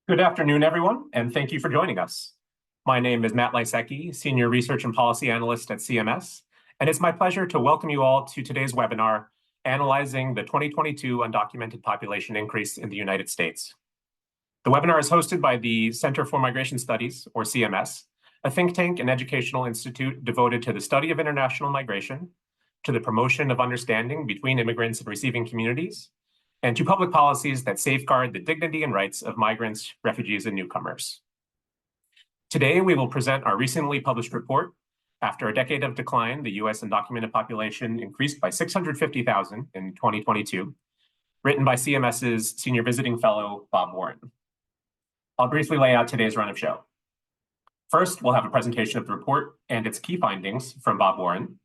Good afternoon, everyone, and thank you for joining us. My name is Matt Lysecki, Senior Research and Policy Analyst at CMS, and it's my pleasure to welcome you all to today's webinar, Analyzing the 2022 Undocumented Population Increase in the United States. The webinar is hosted by the Center for Migration Studies, or CMS, a think tank and educational institute devoted to the study of international migration, to the promotion of understanding between immigrants and receiving communities, and to public policies that safeguard the dignity and rights of migrants, refugees, and newcomers. Today, we will present our recently published report. After a decade of decline, the US undocumented population increased by 650,000 in 2022, written by CMS's Senior Visiting Fellow, Bob Warren. I'll briefly lay out today's run of show. First, we'll have a presentation of the report and its key findings from Bob Warren,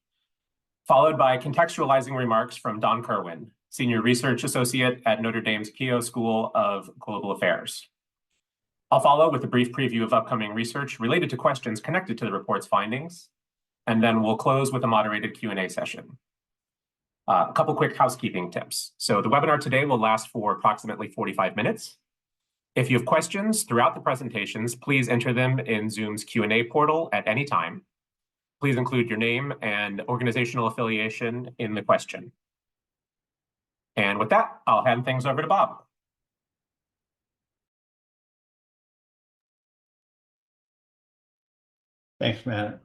followed by contextualizing remarks from Don Kerwin, Senior Research Associate at Notre Dame's Keough School of Global Affairs. I'll follow with a brief preview of upcoming research related to questions connected to the report's findings, and then we'll close with a moderated Q&A session. A couple quick housekeeping tips. So the webinar today will last for approximately 45 minutes. If you have questions throughout the presentations, please enter them in Zoom's Q&A portal at any time. Please include your name and organizational affiliation in the question. And with that, I'll hand things over to Bob. Thanks, Matt.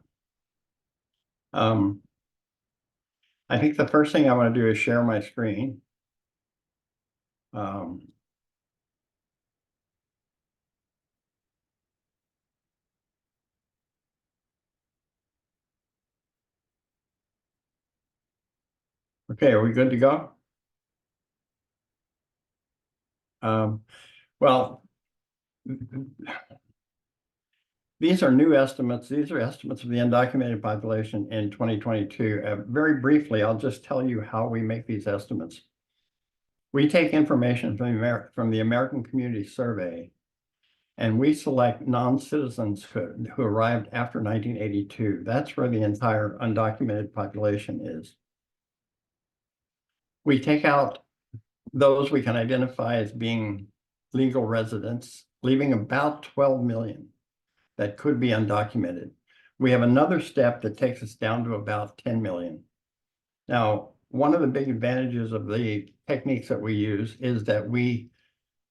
I think the first thing I want to do is share my screen. Okay, are we good to go? Well, these are new estimates. These are estimates of the undocumented population in 2022. Very briefly, I'll just tell you how we make these estimates. We take information from the American Community Survey, and we select non-citizens who arrived after 1982. That's where the entire undocumented population is. We take out those we can identify as being legal residents, leaving about 12 million that could be undocumented. We have another step that takes us down to about 10 million. Now, one of the big advantages of the techniques that we use is that we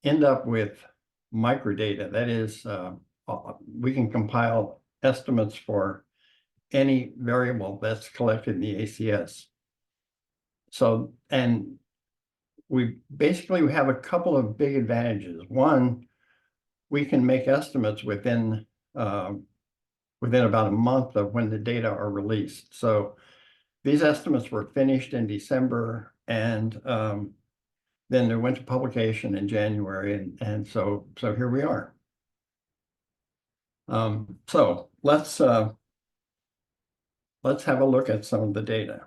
end up with microdata. That is, we can compile estimates for any variable that's collected in the ACS. So, and we basically have a couple of big advantages. One, we can make estimates within about a month of when the data are released. So these estimates were finished in December, and then they went to publication in January, and so here we are. So let's have a look at some of the data.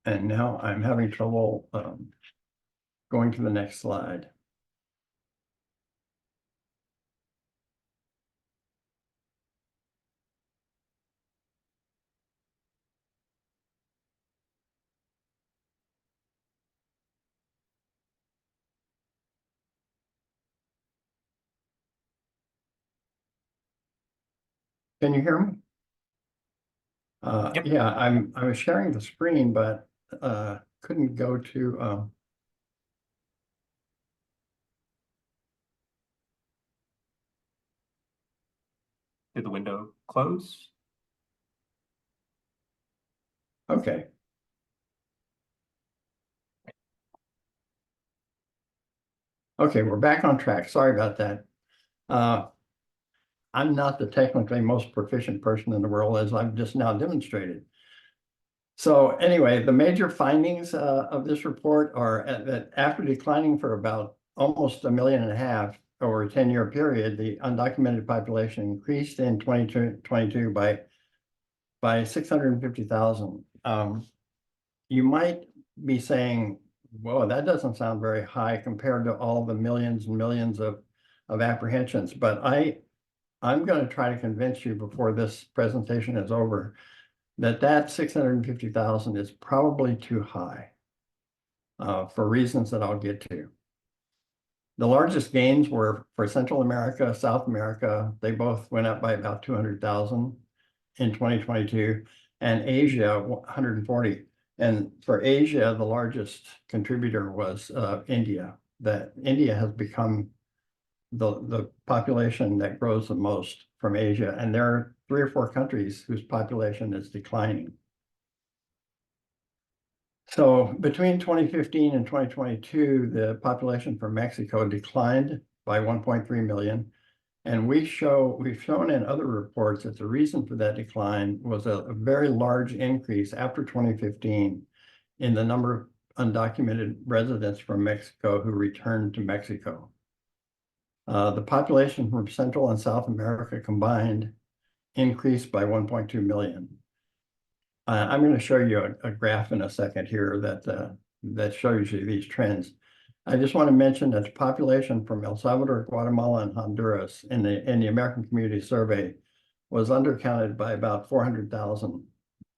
And now I'm having trouble going to the next slide. Can you hear me? Yep. Yeah, I was sharing the screen, but couldn't go to. Did the window close? Okay. Okay, we're back on track. Sorry about that. I'm not the technically most proficient person in the world, as I've just now demonstrated. So anyway, the major findings of this report are that after declining for about almost 1.5 million over a 10-year period, the undocumented population increased in 2022 by 650,000. You might be saying, whoa, that doesn't sound very high compared to all the millions and millions of apprehensions, but I'm going to try to convince you before this presentation is over that 650,000 is probably too high for reasons that I'll get to. The largest gains were for Central America, South America. They both went up by about 200,000 in 2022, and Asia 140. And for Asia, the largest contributor was India. That India has become the population that grows the most from Asia, and there are 3 or 4 countries whose population is declining. So between 2015 and 2022, the population from Mexico declined by 1.3 million. And we've shown in other reports that the reason for that decline was a very large increase after 2015 in the number of undocumented residents from Mexico who returned to Mexico. The population from Central and South America combined increased by 1.2 million. I'm going to show you a graph in a second here that shows you these trends. I just want to mention that the population from El Salvador, Guatemala, and Honduras in the American Community Survey was undercounted by about 400,000.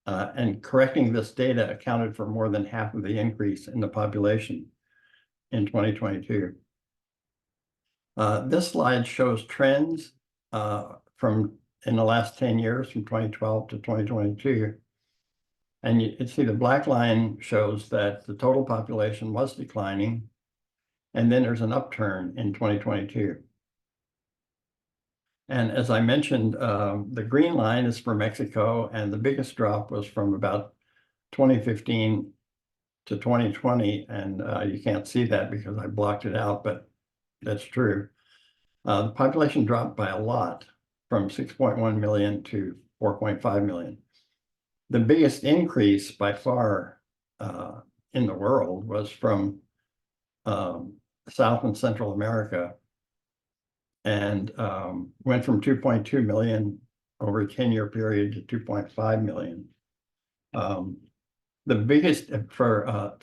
And correcting this data accounted for more than half of the increase in the population in 2022. This slide shows trends in the last 10 years, from 2012 to 2022. And you can see the black line shows that the total population was declining, and then there's an upturn in 2022. And as I mentioned, the green line is for Mexico, and the biggest drop was from about 2015 to 2020. And you can't see that because I blocked it out, but that's true. The population dropped by a lot, from 6.1 million to 4.5 million. The biggest increase by far in the world was from South and Central America, and went from 2.2 million over a 10-year period to 2.5 million. The biggest for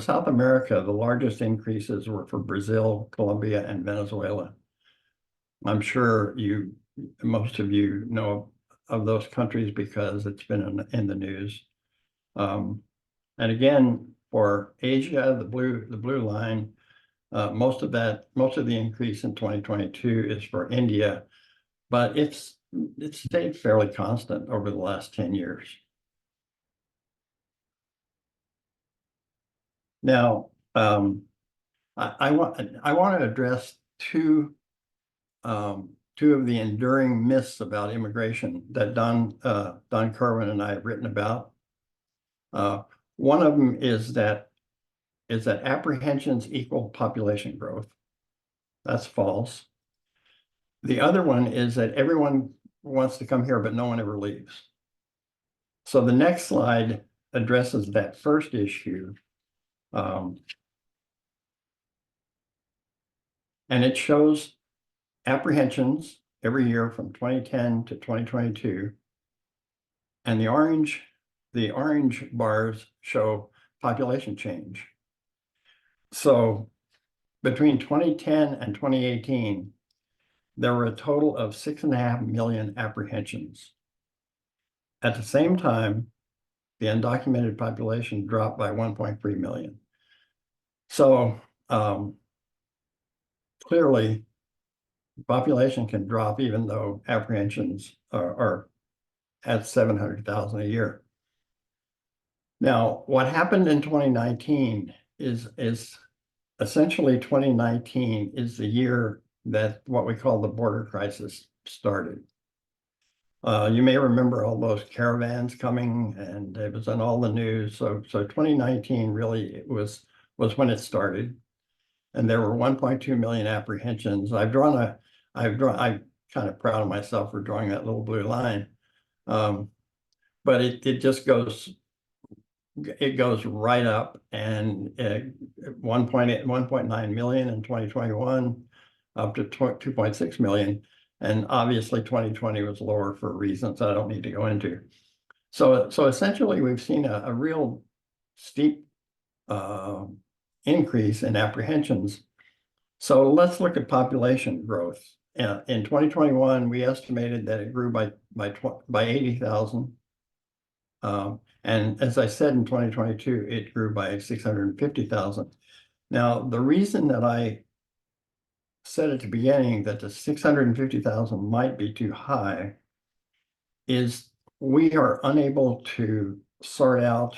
South America, the largest increases were for Brazil, Colombia, and Venezuela. I'm sure most of you know of those countries because it's been in the news. And again, for Asia, the blue line, most of the increase in 2022 is for India, but it's stayed fairly constant over the last 10 years. Now, I want to address two of the enduring myths about immigration that Don Kerwin and I have written about. One of them is that apprehensions equal population growth. That's false. The other one is that everyone wants to come here, but no one ever leaves. So the next slide addresses that first issue. And it shows apprehensions every year from 2010 to 2022. And the orange bars show population change. So between 2010 and 2018, there were a total of 6.5 million apprehensions. At the same time, the undocumented population dropped by 1.3 million. So clearly, population can drop even though apprehensions are at 700,000 a year. Now, what happened in 2019 is essentially 2019 is the year that what we call the border crisis started. You may remember all those caravans coming, and it was on all the news. So 2019 really was when it started, and there were 1.2 million apprehensions. I'm kind of proud of myself for drawing that little blue line, but it just goes right up, and 1.9 million in 2021, up to 2.6 million. And obviously 2020 was lower for reasons I don't need to go into. So essentially we've seen a real steep increase in apprehensions. So let's look at population growth. In 2021, we estimated that it grew by 80,000. And as I said, in 2022, it grew by 650,000. Now, the reason that I said at the beginning that the 650,000 might be too high is we are unable to sort out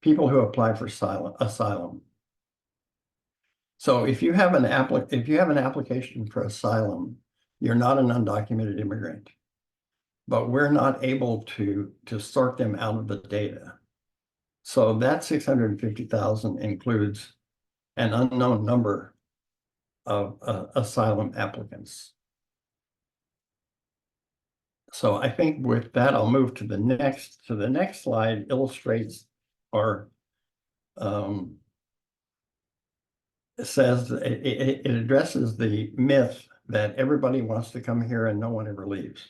people who apply for asylum. So if you have an application for asylum, you're not an undocumented immigrant, but we're not able to sort them out of the data. So that 650,000 includes an unknown number of asylum applicants. So I think with that, I'll move to the next. So the next slide illustrates or says it addresses the myth that everybody wants to come here and no one ever leaves.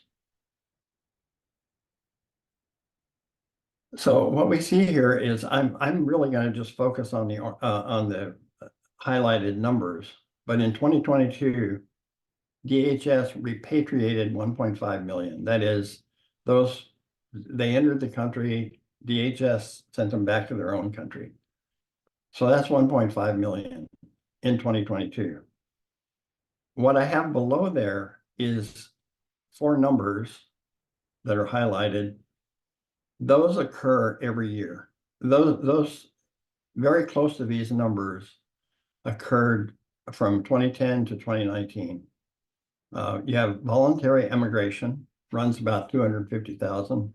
So what we see here is I'm really going to just focus on the highlighted numbers. But in 2022, DHS repatriated 1.5 million. That is, they entered the country, DHS sent them back to their own country. So that's 1.5 million in 2022. What I have below there is 4 numbers that are highlighted. Those occur every year. Those very close to these numbers occurred from 2010 to 2019. You have voluntary emigration, runs about 250,000.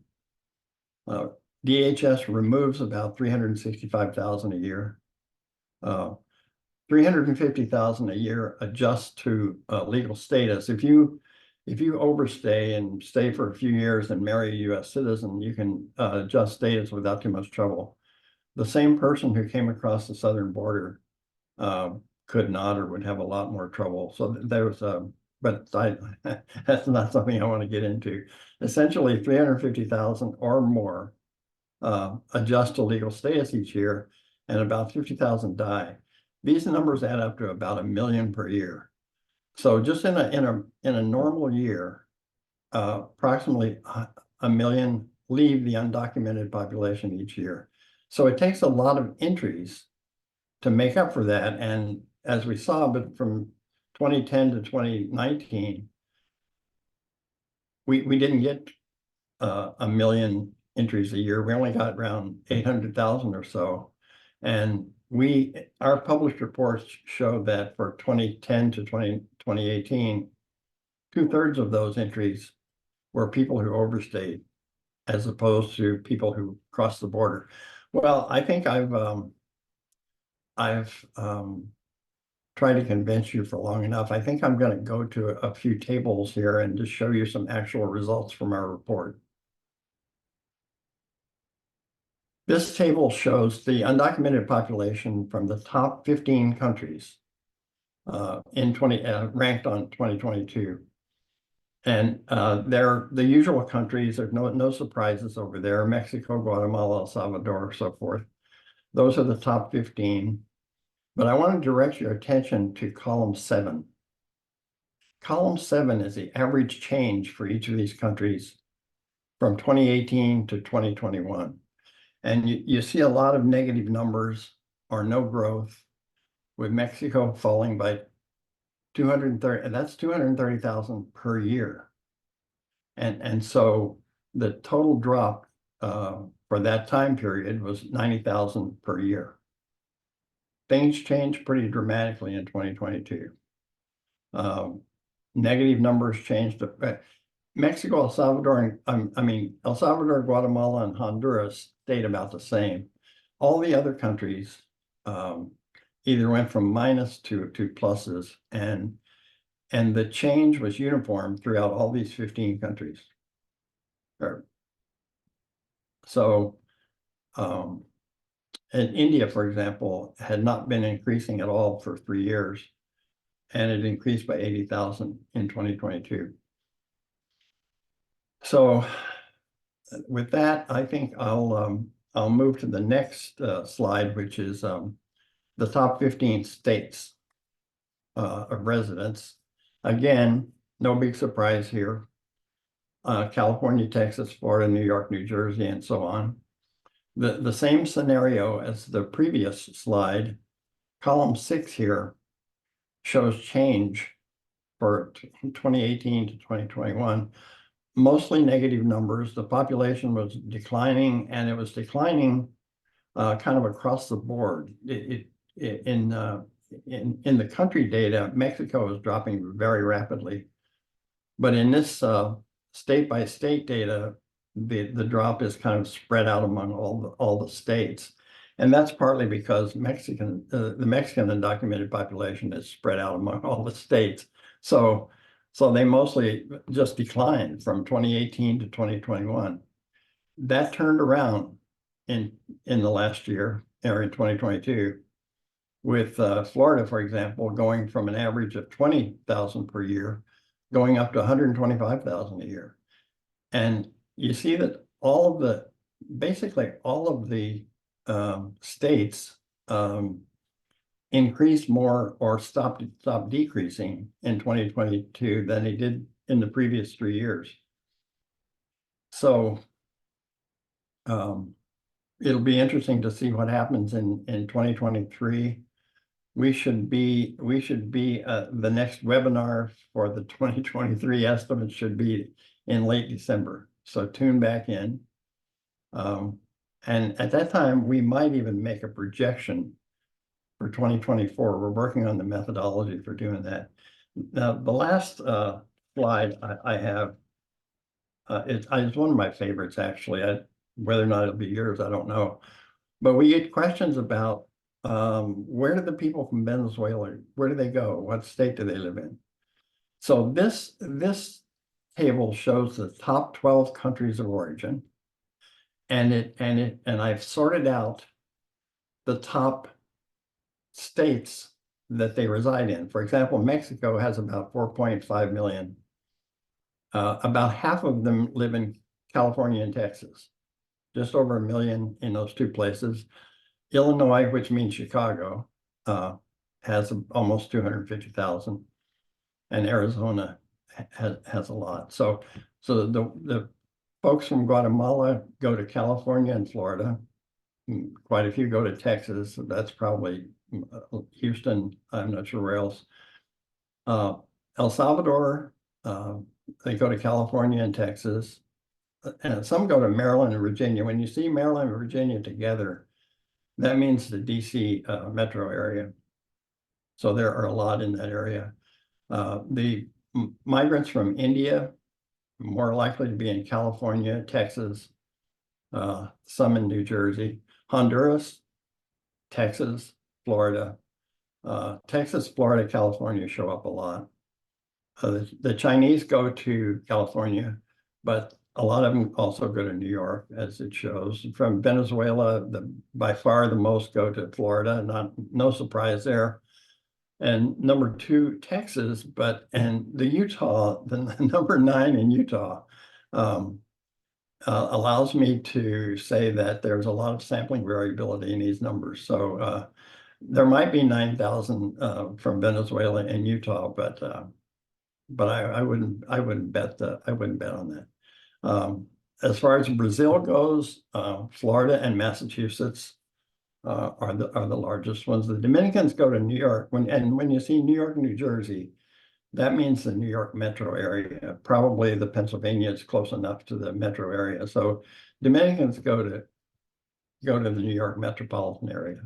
DHS removes about 365,000 a year. 350,000 a year adjusts to legal status. If you overstay and stay for a few years and marry a US citizen, you can adjust status without too much trouble. The same person who came across the southern border could not or would have a lot more trouble. So there was but that's not something I want to get into. Essentially, 350,000 or more adjust to legal status each year, and about 50,000 die. These numbers add up to about 1 million per year. So just in a normal year, approximately 1 million leave the undocumented population each year. So it takes a lot of entries to make up for that. And as we saw, but from 2010 to 2019, we didn't get 1 million entries a year. We only got around 800,000 or so. And our published reports show that for 2010 to 2018, 2/3 of those entries were people who overstayed as opposed to people who crossed the border. Well, I think I've tried to convince you for long enough. I think I'm going to go to a few tables here and just show you some actual results from our report. This table shows the undocumented population from the top 15 countries ranked on 2022. And they're the usual countries. There's no surprises over there: Mexico, Guatemala, El Salvador, so forth. Those are the top 15. But I want to direct your attention to column 7. Column 7 is the average change for each of these countries from 2018 to 2021. And you see a lot of negative numbers or no growth, with Mexico falling by 230, and that's 230,000 per year. And so the total drop for that time period was 90,000 per year. Things changed pretty dramatically in 2022. Negative numbers changed. Mexico, El Salvador, and El Salvador, Guatemala, and Honduras stayed about the same. All the other countries either went from minus to pluses, and the change was uniform throughout all these 15 countries. So, and India, for example, had not been increasing at all for 3 years, and it increased by 80,000 in 2022. So with that, I think I'll move to the next slide, which is the top 15 states of residence. Again, no big surprise here. California, Texas, Florida, New York, New Jersey, and so on. The same scenario as the previous slide, column 6 here shows change for 2018 to 2021, mostly negative numbers. The population was declining, and it was declining kind of across the board. In the country data, Mexico is dropping very rapidly, but in this state by state data, the drop is kind of spread out among all the states, and that's partly because the Mexican undocumented population is spread out among all the states. So they mostly just declined from 2018 to 2021. That turned around in the last year, or in 2022, with Florida, for example, going from an average of 20,000 per year, going up to 125,000 a year. And you see that basically all of the states increased more or stopped decreasing in 2022 than they did in the previous 3 years. So it'll be interesting to see what happens in 2023. We should be the next webinar for the 2023 estimates should be in late December. So tune back in. And at that time, we might even make a projection for 2024. We're working on the methodology for doing that. Now, the last slide I have is one of my favorites, actually. Whether or not it'll be yours, I don't know. But we get questions about where do the people from Venezuela, where do they go? What state do they live in? So this table shows the top 12 countries of origin, and I've sorted out the top states that they reside in. For example, Mexico has about 4.5 million. About half of them live in California and Texas, just over 1 million in those two places. Illinois, which means Chicago, has almost 250,000, and Arizona has a lot. So the folks from Guatemala go to California and Florida. Quite a few go to Texas. That's probably Houston. I'm not sure where else. El Salvador, they go to California and Texas. And some go to Maryland and Virginia. When you see Maryland and Virginia together, that means the DC metro area. So there are a lot in that area. The migrants from India, more likely to be in California, Texas, some in New Jersey. Honduras, Texas, Florida. Texas, Florida, California show up a lot. The Chinese go to California, but a lot of them also go to New York, as it shows. From Venezuela, by far the most go to Florida. No surprise there. And number 2, Texas, and the Utah, the number 9 in Utah, allows me to say that there's a lot of sampling variability in these numbers. So there might be 9,000 from Venezuela and Utah, but I wouldn't bet on that. As far as Brazil goes, Florida and Massachusetts are the largest ones. The Dominicans go to New York. When you see New York, New Jersey, that means the New York metro area. Probably the Pennsylvania is close enough to the metro area. So Dominicans go to the New York metropolitan area.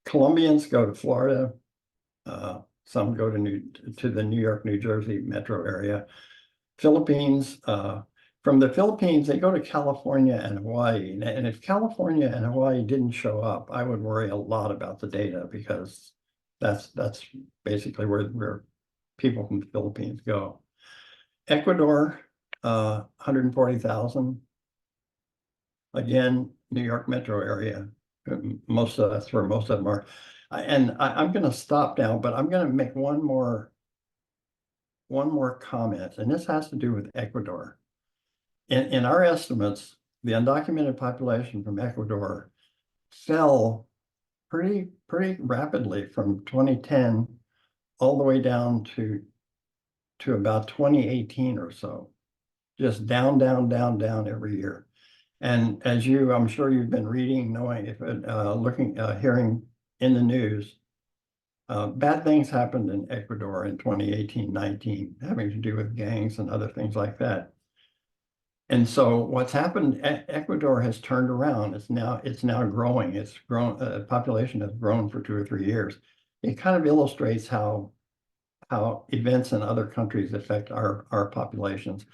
Colombians go to Florida. Some go to the New York, New Jersey metro area. Philippines, from the Philippines, they go to California and Hawaii. And if California and Hawaii didn't show up, I would worry a lot about the data, because that's basically where people from the Philippines go. Ecuador, 140,000. Again, New York metro area. That's where most of them are. And I'm going to stop now, but I'm going to make one more comment, and this has to do with Ecuador. In our estimates, the undocumented population from Ecuador fell pretty rapidly from 2010 all the way down to about 2018 or so. just down, down, down, down every year. And as you, I'm sure you've been reading, knowing, if hearing in the news, bad things happened in Ecuador in 2018-19, having to do with gangs and other things like that. And so what's happened, Ecuador has turned around. It's now growing. It's grown, population has grown for 2 or 3 years. It kind of illustrates how events in other countries affect our populations.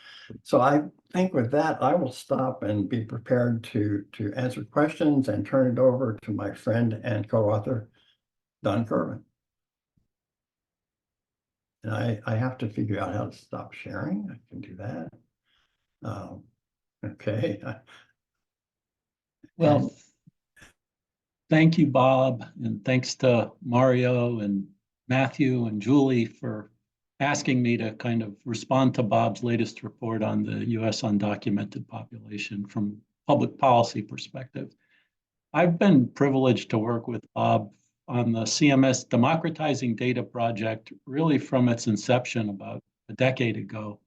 So I think with that, I will stop and be prepared to answer questions and turn it over to my friend and co-author, Don Kerwin. And I have to figure out how to stop sharing. I can do that. Okay. Well, thank you, Bob, and thanks to Mario and Matthew and Julie for asking me to kind of respond to Bob's latest report on the US undocumented population from public policy perspective. I've been privileged to work with Bob on the CMS Democratizing Data project really from its inception about a decade ago.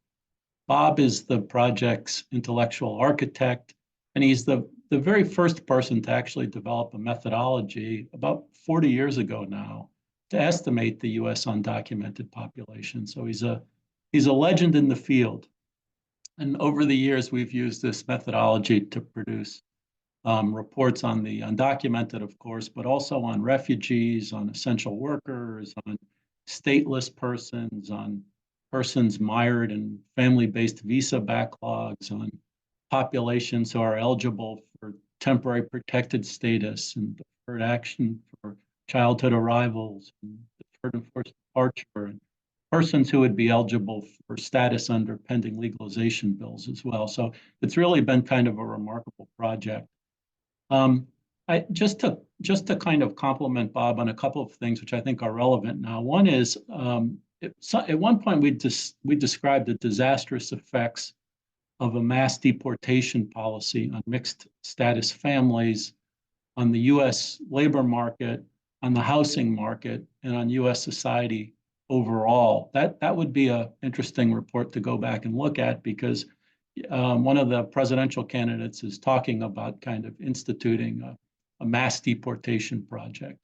Bob is the project's intellectual architect, and he's the very first person to actually develop a methodology about 40 years ago now to estimate the US undocumented population. So he's a legend in the field. And over the years, we've used this methodology to produce reports on the undocumented, of course, but also on refugees, on essential workers, on stateless persons, on persons mired in family-based visa backlogs, on populations who are eligible for temporary protected status and deferred action for childhood arrivals, and deferred enforced departure, and persons who would be eligible for status under pending legalization bills as well. So it's really been kind of a remarkable project. Just to kind of compliment Bob on a couple of things which I think are relevant now. One is at one point we described the disastrous effects of a mass deportation policy on mixed status families, on the U.S. labor market, on the housing market, and on U.S. society overall. That would be an interesting report to go back and look at, because one of the presidential candidates is talking about kind of instituting a mass deportation project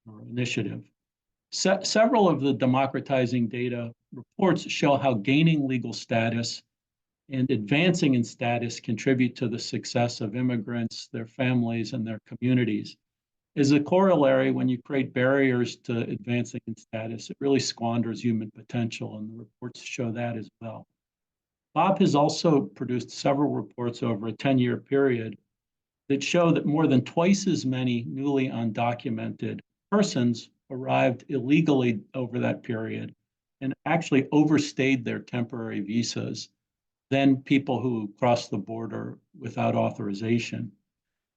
or initiative. Several of the democratizing data reports show how gaining legal status and advancing in status contribute to the success of immigrants, their families, and their communities. As a corollary, when you create barriers to advancing in status, it really squanders human potential, and the reports show that as well. Bob has also produced several reports over a 10-year period that show that more than twice as many newly undocumented persons arrived illegally over that period and actually overstayed their temporary visas than people who crossed the border without authorization.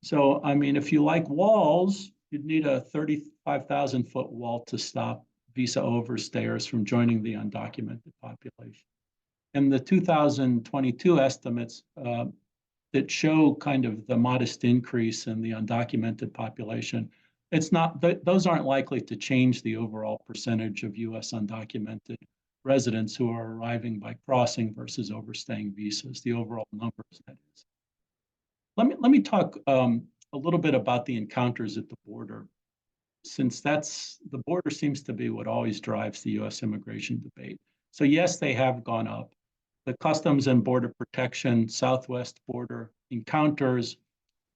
So, I mean, if you like walls, you'd need a 35,000-foot wall to stop visa overstayers from joining the undocumented population. And the 2022 estimates that show kind of the modest increase in the undocumented population, those aren't likely to change the overall percentage of US undocumented residents who are arriving by crossing versus overstaying visas, the overall numbers, that is. Let me talk a little bit about the encounters at the border, since the border seems to be what always drives the US immigration debate. So yes, they have gone up. The Customs and Border Protection Southwest border encounters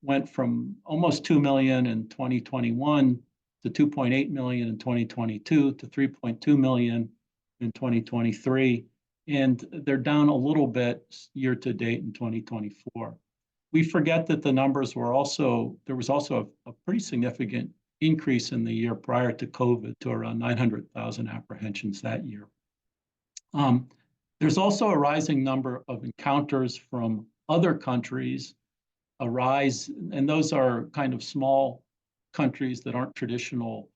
went from almost 2 million in 2021 to 2.8 million in 2022 to 3.2 million in 2023. And they're down a little bit year to date in 2024. We forget that the numbers were there was also a pretty significant increase in the year prior to COVID to around 900,000 apprehensions that year. There's also a rising number of encounters from other countries, and those are kind of small countries that aren't traditional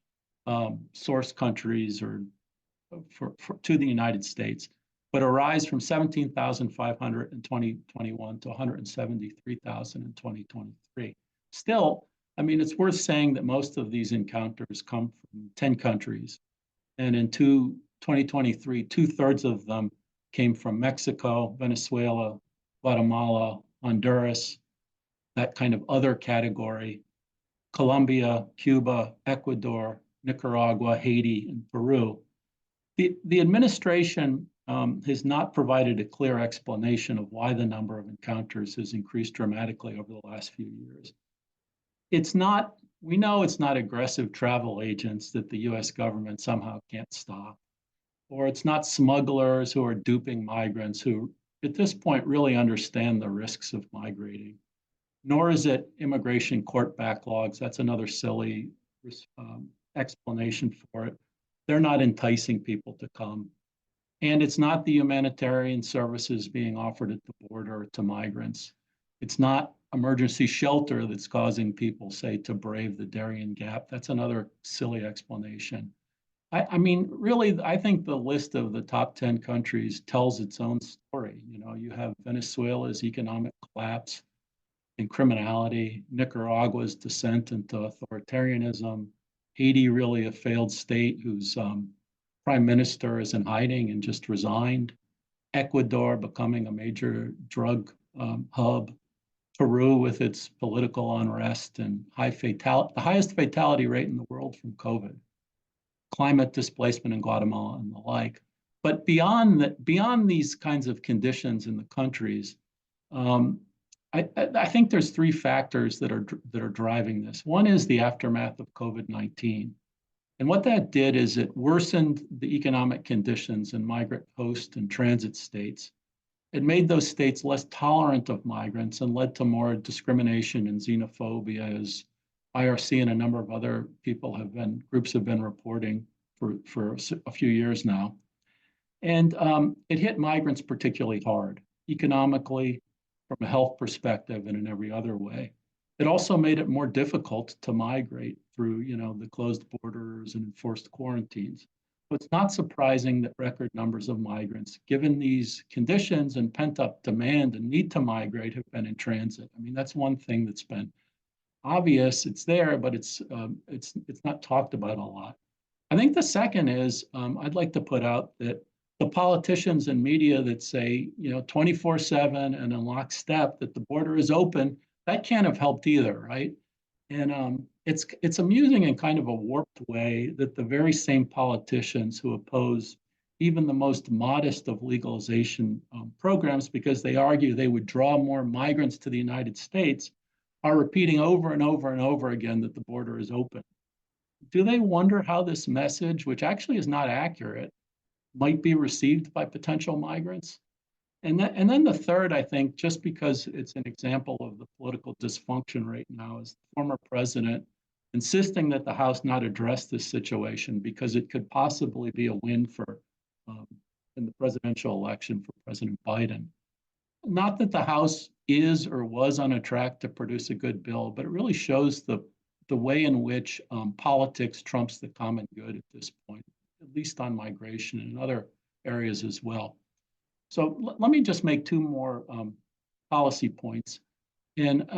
source countries or to the United States, but a rise from 17,500 in 2021 to 173,000 in 2023. Still, I mean, it's worth saying that most of these encounters come from 10 countries, and in 2023, 2/3 of them came from Mexico, Venezuela, Guatemala, Honduras, that kind of other category, Colombia, Cuba, Ecuador, Nicaragua, Haiti, and Peru. The administration has not provided a clear explanation of why the number of encounters has increased dramatically over the last few years. We know it's not aggressive travel agents that the US government somehow can't stop, or it's not smugglers who are duping migrants who at this point really understand the risks of migrating, nor is it immigration court backlogs. That's another silly explanation for it. They're not enticing people to come. And it's not the humanitarian services being offered at the border to migrants. It's not emergency shelter that's causing people, say, to brave the Darien Gap. That's another silly explanation. I mean, really, I think the list of the top 10 countries tells its own story. You know, you have Venezuela's economic collapse and criminality, Nicaragua's descent into authoritarianism, Haiti, really a failed state whose prime minister is in hiding and just resigned, Ecuador becoming a major drug hub, Peru with its political unrest and the highest fatality rate in the world from COVID, climate displacement in Guatemala and the like. But beyond these kinds of conditions in the countries, I think there's three factors that are driving this. One is the aftermath of COVID-19. And what that did is it worsened the economic conditions in migrant host and transit states. It made those states less tolerant of migrants and led to more discrimination and xenophobia, as IRC and a number of other groups have been reporting for a few years now. And it hit migrants particularly hard, economically, from a health perspective, and in every other way. It also made it more difficult to migrate through, the closed borders and enforced quarantines. So it's not surprising that record numbers of migrants, given these conditions and pent-up demand and need to migrate, have been in transit. I mean, that's one thing that's been obvious. It's there, but it's not talked about a lot. I think the second is I'd like to put out that the politicians and media that say, 24/7 and in lockstep that the border is open, that can't have helped either, right? And it's amusing in kind of a warped way that the very same politicians who oppose even the most modest of legalization programs, because they argue they would draw more migrants to the United States, are repeating over and over and over again that the border is open. Do they wonder how this message, which actually is not accurate, might be received by potential migrants? And then the third, I think, just because it's an example of the political dysfunction right now, is the former president insisting that the House not address this situation because it could possibly be a win in the presidential election for President Biden. Not that the House is or was on a track to produce a good bill, but it really shows the way in which politics trumps the common good at this point, at least on migration and other areas as well. So let me just make two more policy points. And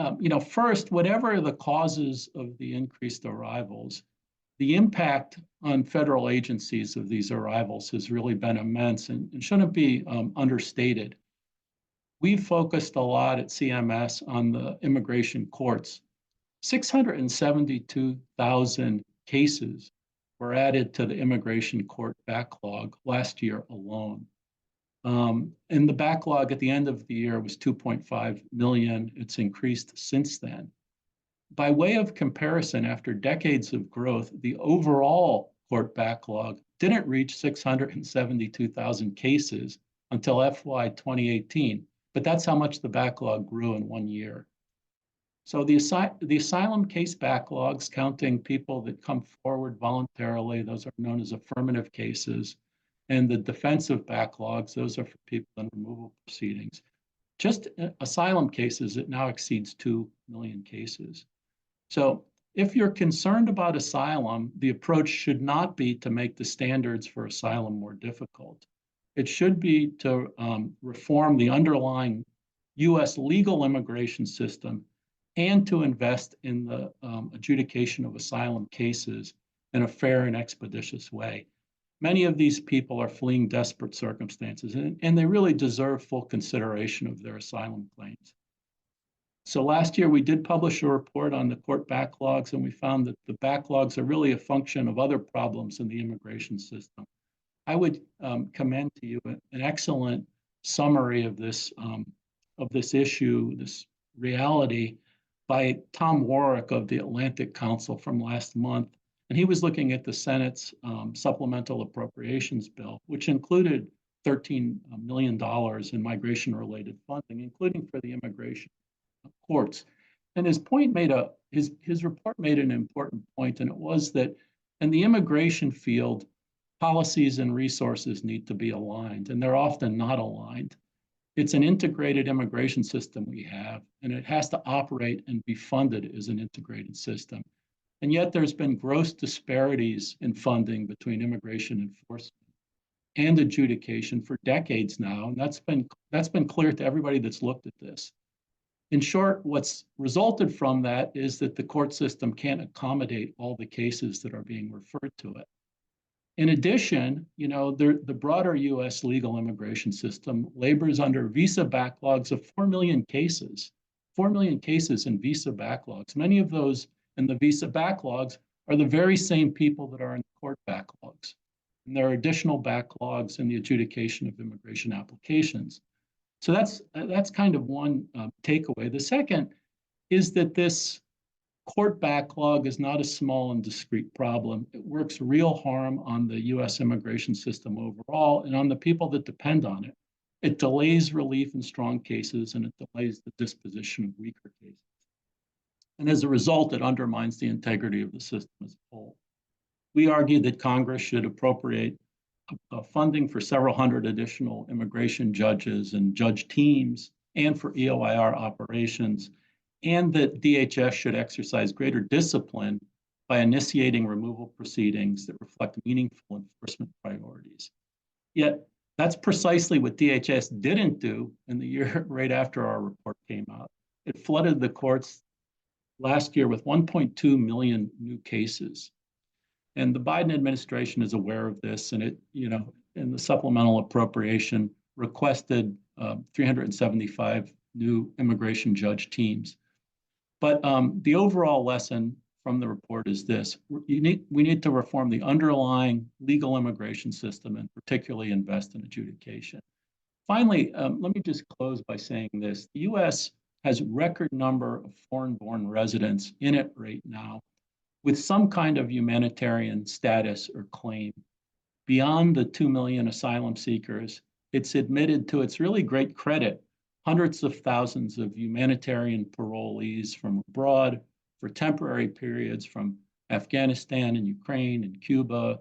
first, whatever the causes of the increased arrivals, the impact on federal agencies of these arrivals has really been immense and shouldn't be understated. We've focused a lot at CMS on the immigration courts. 672,000 cases were added to the immigration court backlog last year alone. And the backlog at the end of the year was 2.5 million. It's increased since then. By way of comparison, after decades of growth, the overall court backlog didn't reach 672,000 cases until FY 2018, but that's how much the backlog grew in 1 year. So the asylum case backlogs, counting people that come forward voluntarily, those are known as affirmative cases, and the defensive backlogs, those are for people in removal proceedings. Just asylum cases, it now exceeds 2 million cases. So if you're concerned about asylum, the approach should not be to make the standards for asylum more difficult. It should be to reform the underlying US legal immigration system and to invest in the adjudication of asylum cases in a fair and expeditious way. Many of these people are fleeing desperate circumstances, and they really deserve full consideration of their asylum claims. So last year, we did publish a report on the court backlogs, and we found that the backlogs are really a function of other problems in the immigration system. I would commend to you an excellent summary of this issue, this reality, by Tom Warwick of the Atlantic Council from last month. And he was looking at the Senate's supplemental appropriations bill, which included $13 million in migration-related funding, including for the immigration courts. And his report made an important point, and it was that in the immigration field, policies and resources need to be aligned, and they're often not aligned. It's an integrated immigration system we have, and it has to operate and be funded as an integrated system. And yet there's been gross disparities in funding between immigration enforcement and adjudication for decades now, and that's been clear to everybody that's looked at this. In short, what's resulted from that is that the court system can't accommodate all the cases that are being referred to it. In addition, the broader US legal immigration system labors under visa backlogs of 4 million cases, 4 million cases in visa backlogs. Many of those in the visa backlogs are the very same people that are in court backlogs. And there are additional backlogs in the adjudication of immigration applications. So that's kind of one takeaway. The second is that this court backlog is not a small and discrete problem. It works real harm on the US immigration system overall and on the people that depend on it. It delays relief in strong cases, and it delays the disposition of weaker cases. And as a result, it undermines the integrity of the system as a whole. We argue that Congress should appropriate funding for several hundred additional immigration judges and judge teams and for EOIR operations, and that DHS should exercise greater discipline by initiating removal proceedings that reflect meaningful enforcement priorities. Yet, that's precisely what DHS didn't do in the year right after our report came out. It flooded the courts last year with 1.2 million new cases. And the Biden administration is aware of this, and it, in the supplemental appropriation, requested 375 new immigration judge teams. But the overall lesson from the report is this: we need to reform the underlying legal immigration system, and particularly invest in adjudication. Finally, let me just close by saying this: the U.S. has a record number of foreign-born residents in it right now, with some kind of humanitarian status or claim. Beyond the 2 million asylum seekers, it's admitted to its really great credit hundreds of thousands of humanitarian parolees from abroad for temporary periods from Afghanistan and Ukraine and Cuba,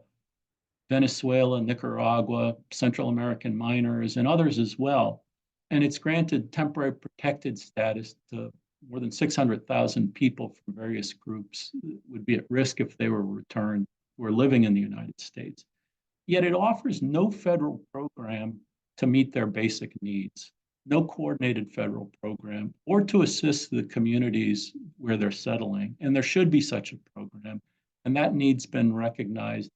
Venezuela, Nicaragua, Central American minors, and others as well. And it's granted temporary protected status to more than 600,000 people from various groups that would be at risk if they were returned, who are living in the United States. Yet it offers no federal program to meet their basic needs, no coordinated federal program, or to assist the communities where they're settling. And there should be such a program. And that need's been recognized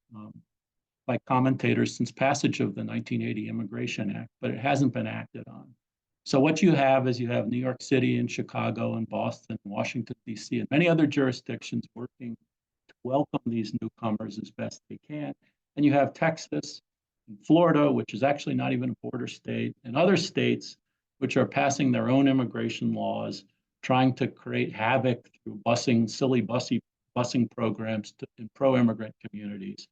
by commentators since passage of the 1980 Immigration Act, but it hasn't been acted on. So what you have is you have New York City and Chicago and Boston, Washington, D.C., and many other jurisdictions working to welcome these newcomers as best they can. And you have Texas and Florida, which is actually not even a border state, and other states which are passing their own immigration laws, trying to create havoc through silly busing programs in pro-immigrant communities.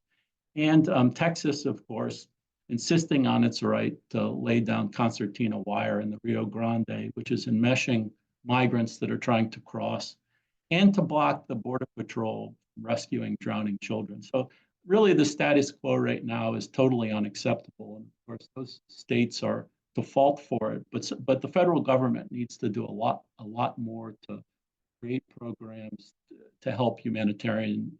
And Texas, of course, insisting on its right to lay down concertina wire in the Rio Grande, which is enmeshing migrants that are trying to cross, and to block the Border Patrol from rescuing drowning children. So really the status quo right now is totally unacceptable. And of course, those states are to fault for it, but the federal government needs to do a lot more to create programs to help humanitarian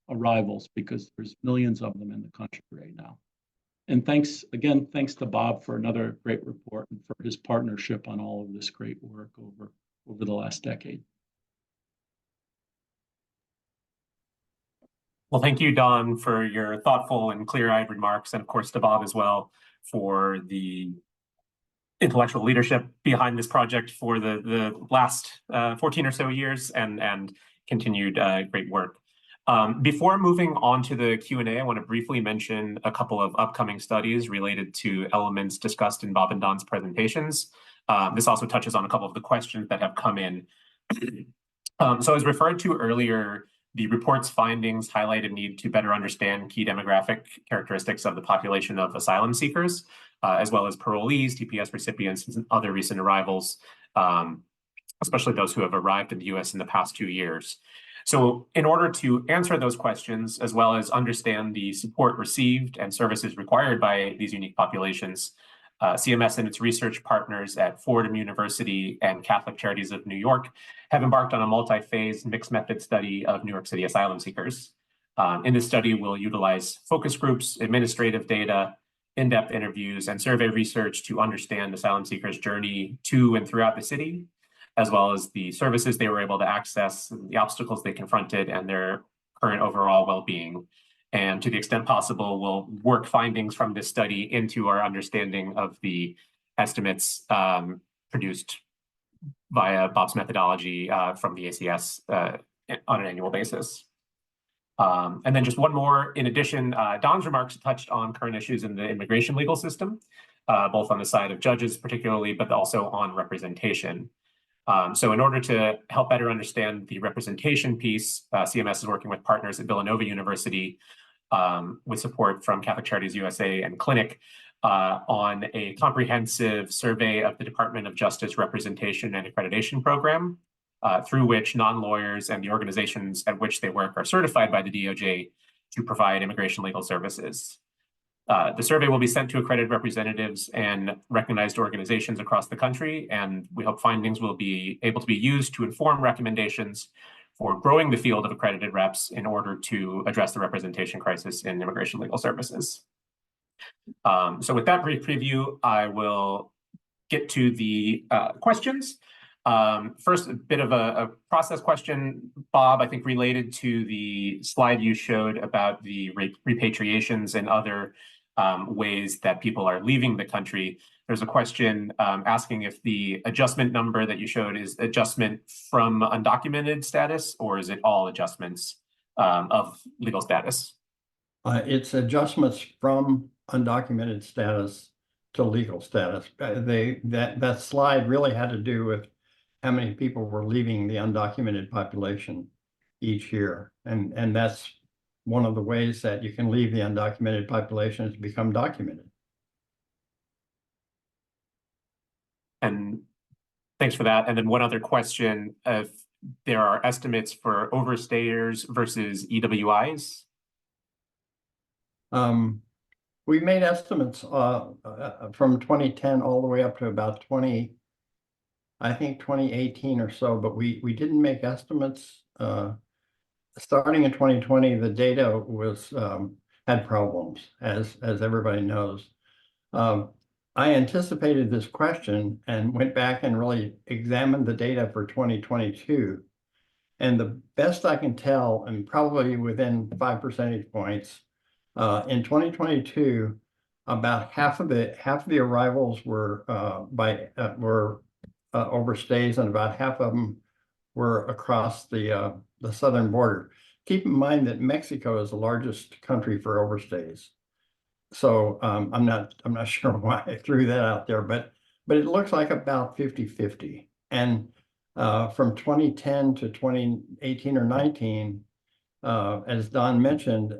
arrivals, because there's millions of them in the country right now. And thanks to Bob for another great report and for his partnership on all of this great work over the last decade. Well, thank you, Don, for your thoughtful and clear-eyed remarks, and of course to Bob as well for the intellectual leadership behind this project for the last 14 or so years and continued great work. Before moving on to the Q&A, I want to briefly mention a couple of upcoming studies related to elements discussed in Bob and Don's presentations. This also touches on a couple of the questions that have come in. So as referred to earlier, the report's findings highlight a need to better understand key demographic characteristics of the population of asylum seekers, as well as parolees, TPS recipients, and other recent arrivals, especially those who have arrived in the US in the past 2 years. So in order to answer those questions, as well as understand the support received and services required by these unique populations, CMS and its research partners at Fordham University and Catholic Charities of New York have embarked on a multi-phase mixed method study of New York City asylum seekers. In this study, we'll utilize focus groups, administrative data, in-depth interviews, and survey research to understand asylum seekers' journey to and throughout the city, as well as the services they were able to access, the obstacles they confronted, and their current overall well-being. And to the extent possible, we'll work findings from this study into our understanding of the estimates produced via Bob's methodology from the ACS on an annual basis. And then just one more, in addition, Don's remarks touched on current issues in the immigration legal system, both on the side of judges particularly, but also on representation. So in order to help better understand the representation piece, CMS is working with partners at Villanova University with support from Catholic Charities USA and Clinic on a comprehensive survey of the Department of Justice Representation and Accreditation Program, through which non-lawyers and the organizations at which they work are certified by the DOJ to provide immigration legal services. The survey will be sent to accredited representatives and recognized organizations across the country, and we hope findings will be able to be used to inform recommendations for growing the field of accredited reps in order to address the representation crisis in immigration legal services. So with that brief preview, I will get to the questions. First, a bit of a process question, Bob, I think related to the slide you showed about the repatriations and other ways that people are leaving the country. There's a question asking if the adjustment number that you showed is adjustment from undocumented status, or is it all adjustments of legal status? It's adjustments from undocumented status to legal status. That slide really had to do with how many people were leaving the undocumented population each year. And that's one of the ways that you can leave the undocumented population is to become documented. And thanks for that. And then one other question, if there are estimates for overstayers versus EWIs? We made estimates from 2010 all the way up to about 2018 or so, but we didn't make estimates. Starting in 2020, the data was had problems, as everybody knows. I anticipated this question and went back and really examined the data for 2022. And the best I can tell, and probably within 5 percentage points, in 2022, about half of the arrivals were overstays, and about half of them were across the southern border. Keep in mind that Mexico is the largest country for overstays. So I'm not sure why I threw that out there, but it looks like about 50-50. And from 2010 to 2018 or 19, as Don mentioned,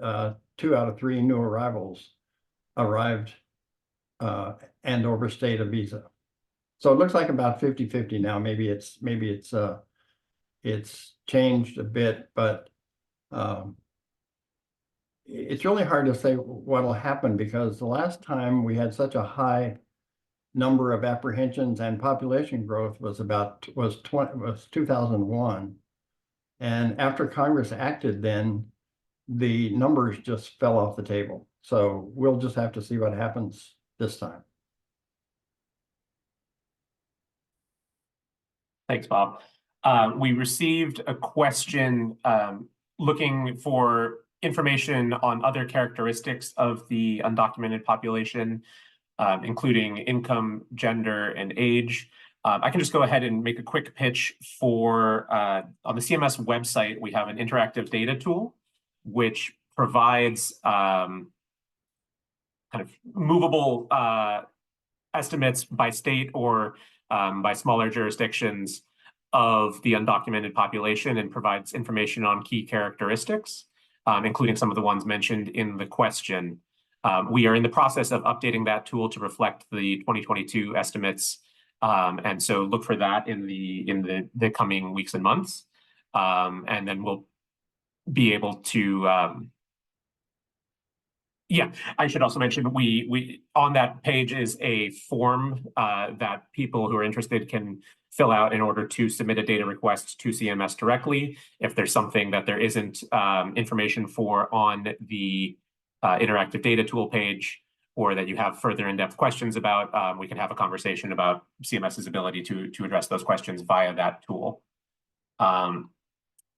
2 out of 3 new arrivals arrived and overstayed a visa. So it looks like about 50-50 now. Maybe it's changed a bit, but it's really hard to say what will happen, because the last time we had such a high number of apprehensions and population growth was 2001. And after Congress acted, then the numbers just fell off the table. So we'll just have to see what happens this time. Thanks, Bob. We received a question looking for information on other characteristics of the undocumented population, including income, gender, and age. I can just go ahead and make a quick pitch for, on the CMS website, we have an interactive data tool, which provides kind of movable estimates by state or by smaller jurisdictions of the undocumented population, and provides information on key characteristics, including some of the ones mentioned in the question. We are in the process of updating that tool to reflect the 2022 estimates, and so look for that in the coming weeks and months, and then we'll be able to. Yeah, I should also mention we on that page is a form that people who are interested can fill out in order to submit a data request to CMS directly. If there's something that there isn't information for on the interactive data tool page, or that you have further in-depth questions about, we can have a conversation about CMS's ability to address those questions via that tool. I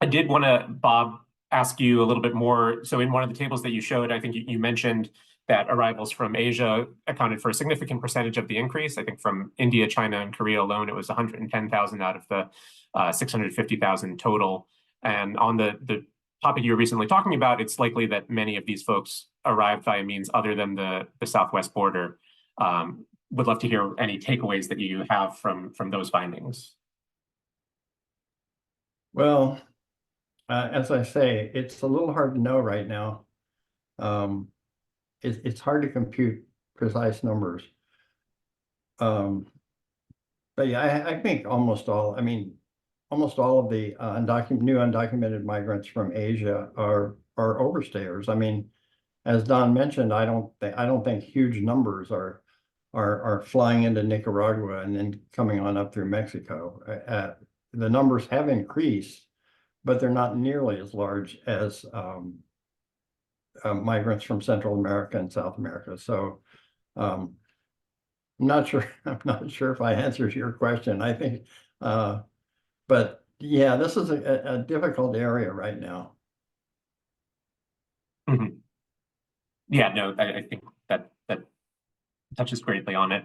did want to, Bob, ask you a little bit more. So in one of the tables that you showed, I think you mentioned that arrivals from Asia accounted for a significant percentage of the increase. I think from India, China, and Korea alone, it was 110,000 out of the 650,000 total. And on the topic you were recently talking about, it's likely that many of these folks arrived via means other than the southwest border. Would love to hear any takeaways that you have from those findings. Well, as I say, it's a little hard to know right now. It's hard to compute precise numbers. But yeah, I think almost all of the new undocumented migrants from Asia are overstayers. I mean, as Don mentioned, I don't think huge numbers are flying into Nicaragua and then coming on up through Mexico. The numbers have increased, but they're not nearly as large as migrants from Central America and South America. So I'm not sure if I answered your question. I think, but yeah, this is a difficult area right now. Mm-hmm. Yeah, no, I think that touches greatly on it.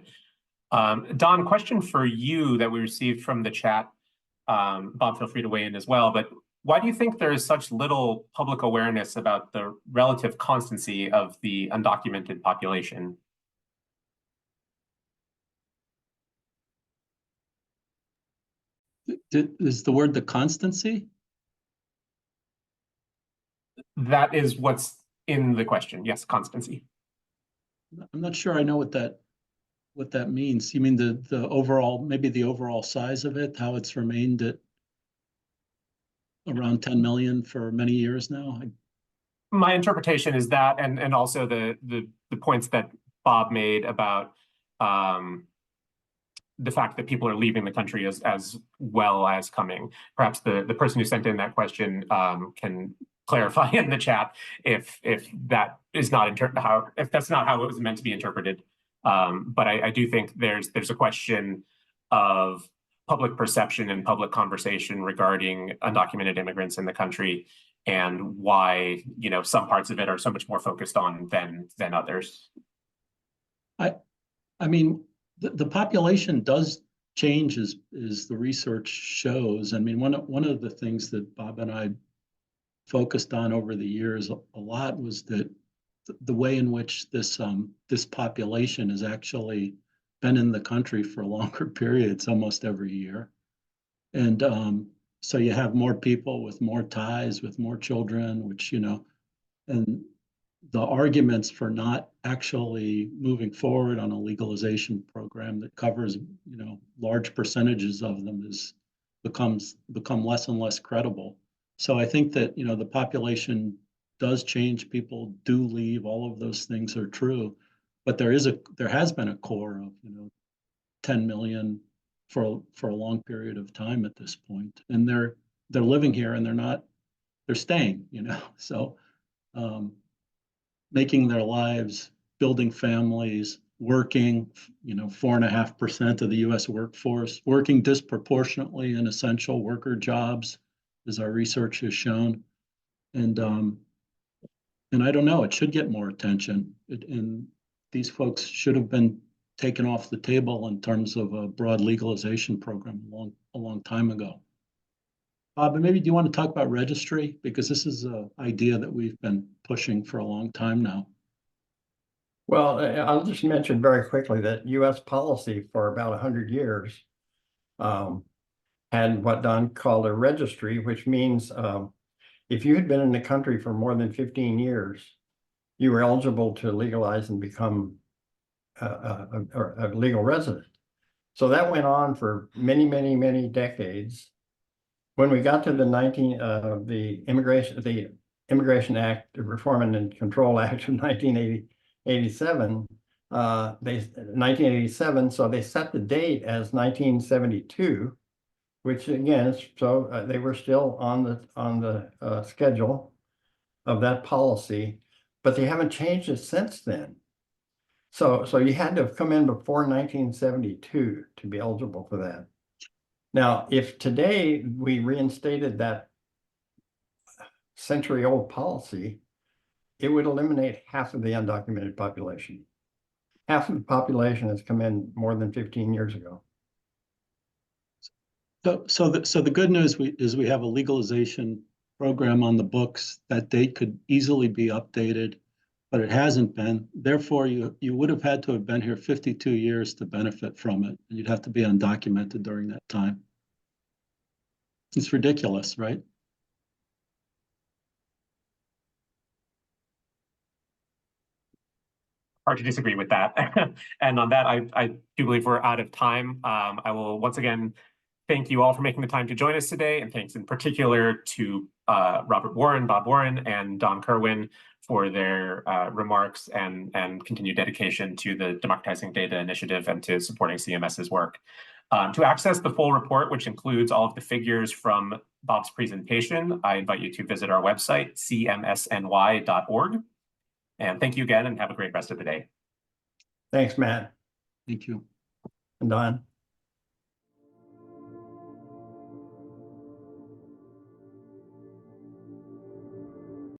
Don, question for you that we received from the chat. Bob, feel free to weigh in as well, but why do you think there is such little public awareness about the relative constancy of the undocumented population? Is the word the constancy? That is what's in the question. Yes, constancy. I'm not sure I know what that means. You mean the overall, maybe the overall size of it, how it's remained at around 10 million for many years now? My interpretation is that, and also the points that Bob made about the fact that people are leaving the country as well as coming. Perhaps the person who sent in that question can clarify in the chat if that is not if that's not how it was meant to be interpreted. But I do think there's a question of public perception and public conversation regarding undocumented immigrants in the country, and why some parts of it are so much more focused on than others. I mean, the population does change as the research shows. I mean, one of the things that Bob and I focused on over the years a lot was that the way in which this population has actually been in the country for longer periods, almost every year. And so you have more people with more ties, with more children, which, and the arguments for not actually moving forward on a legalization program that covers, large percentages of them become less and less credible. So I think that, the population does change, people do leave, all of those things are true, but there has been a core of, 10 million for a long period of time at this point, and they're living here and they're staying, so making their lives, building families, working, 4.5% of the US workforce, working disproportionately in essential worker jobs, as our research has shown. And And I don't know, it should get more attention. And these folks should have been taken off the table in terms of a broad legalization program a long time ago. Bob, and maybe do you want to talk about registry? Because this is an idea that we've been pushing for a long time now. Well, I'll just mention very quickly that US policy for about 100 years had what Don called a registry, which means if you had been in the country for more than 15 years, you were eligible to legalize and become a legal resident. So that went on for many, many, many decades. When we got to the Immigration Act, the Reform and Control Act of 1987, so they set the date as 1972, which again is they were still on the schedule of that policy, but they haven't changed it since then. So you had to have come in before 1972 to be eligible for that. Now, if today we reinstated that century-old policy, it would eliminate half of the undocumented population. Half of the population has come in more than 15 years ago. So the good news is we have a legalization program on the books. That date could easily be updated, but it hasn't been. Therefore, you would have had to have been here 52 years to benefit from it. And you'd have to be undocumented during that time. It's ridiculous, right? Hard to disagree with that. And on that, I do believe we're out of time. I will once again thank you all for making the time to join us today, and thanks in particular to Bob Warren, and Don Kerwin for their remarks and continued dedication to the Democratizing Data Initiative and to supporting CMS's work. To access the full report, which includes all of the figures from Bob's presentation, I invite you to visit our website, cmsny.org. And thank you again, and have a great rest of the day. Thanks, Matt. Thank you. And Don.